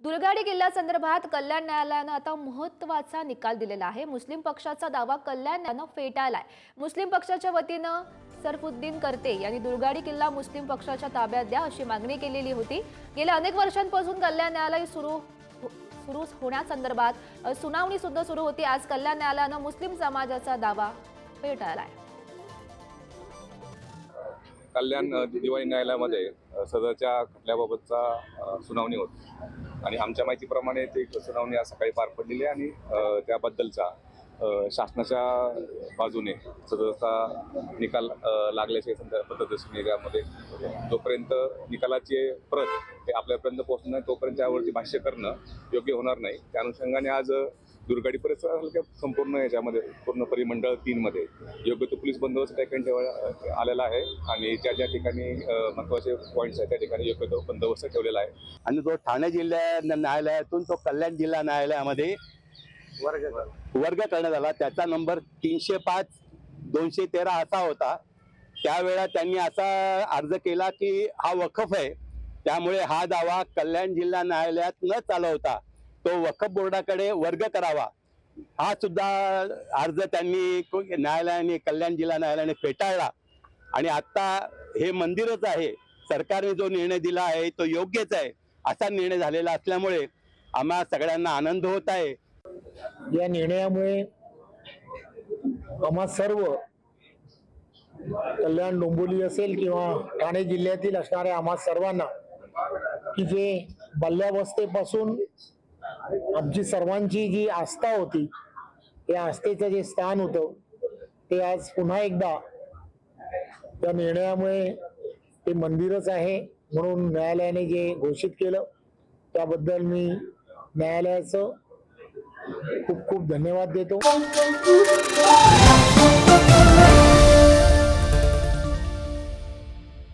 दुर्गाडी किल्ल्यासंदर्भात कल्याण न्यायालयानं आता महत्त्वाचा निकाल दिलेला आहे। मुस्लिम पक्षाचा दावा कल्याण न्यायालयानं फेटाळलाय। मुस्लिम पक्षाच्या वतीनं सरफुद्दीन करते यांनी दुर्गाडी किल्ला मुस्लिम पक्षाच्या ताब्यात द्या अशी मागणी केलेली होती। गेल्या अनेक वर्षांपासून कल्याण न्यायालय सुरू होण्यासंदर्भात सुनावणी सुद्धा सुरू होती। आज कल्याण न्यायालयानं मुस्लिम समाजाचा दावा फेटाळलाय। कल्याण दिवाणी न्यायालयामध्ये सदरच्या खटल्याबाबतचा सुनावणी होती आणि आमच्या माहितीप्रमाणे ती सुनावणी आज सकाळी पार पडलेली आहे आणि त्याबद्दलचा शासनाच्या बाजूने सदरचा निकाल लागल्याच्या पद्धतीने जोपर्यंत निकालाची प्रत हे आपल्यापर्यंत पोहोचणार नाही तोपर्यंत त्यावरती भाष्य करणं योग्य होणार नाही। त्या अनुषंगाने आज दुर्गाडी परिसरात संपूर्ण याच्यामध्ये पूर्ण परिमंडळ 3 मध्ये योग्य तो पोलीस बंदोबस्त ठेवण्यात आलेला आहे आणि ज्या ठिकाणी महत्त्वाचे पॉईंट्स आहेत त्या ठिकाणी योग्य तो बंदोबस्त ठेवलेला आहे। आणि तो ठाणे जिल्हा न्यायालयातून तो कल्याण जिल्हा न्यायालयामध्ये वर्ग करण्यात आला। त्याचा नंबर 305/213 असा होता। त्यावेळेला त्यांनी असा अर्ज केला की हा वक्फ आहे, त्यामुळे हा दावा कल्याण जिल्हा न्यायालयात न चालवता तो वक्फ बोर्डाकडे वर्ग करावा हा सुद्धा अर्ज त्यांनी न्यायालयाने कल्याण जिल्हा न्यायालयाने फेटाळला। आणि आता हे मंदिरच आहे, सरकारने जो निर्णय दिला आहे तो योग्यच आहे असा निर्णय झालेला असल्यामुळे आम्हा सगळ्यांना आनंद होत आहे। या निर्णयामुळे आम्हा सर्व कल्याण डोंबिवली असेल किंवा ठाणे जिल्ह्यातील असणाऱ्या आम्हा सर्वांना की जे बाल्यावस्थेपासून आमची सर्वांची जी आस्था होती त्या आस्थेचं जे स्थान होतं ते आज पुन्हा एकदा त्या निर्णयामुळे ते मंदिरच आहे म्हणून न्यायालयाने जे घोषित केलं त्याबद्दल मी न्यायालयाचं खूप खूप धन्यवाद देतो।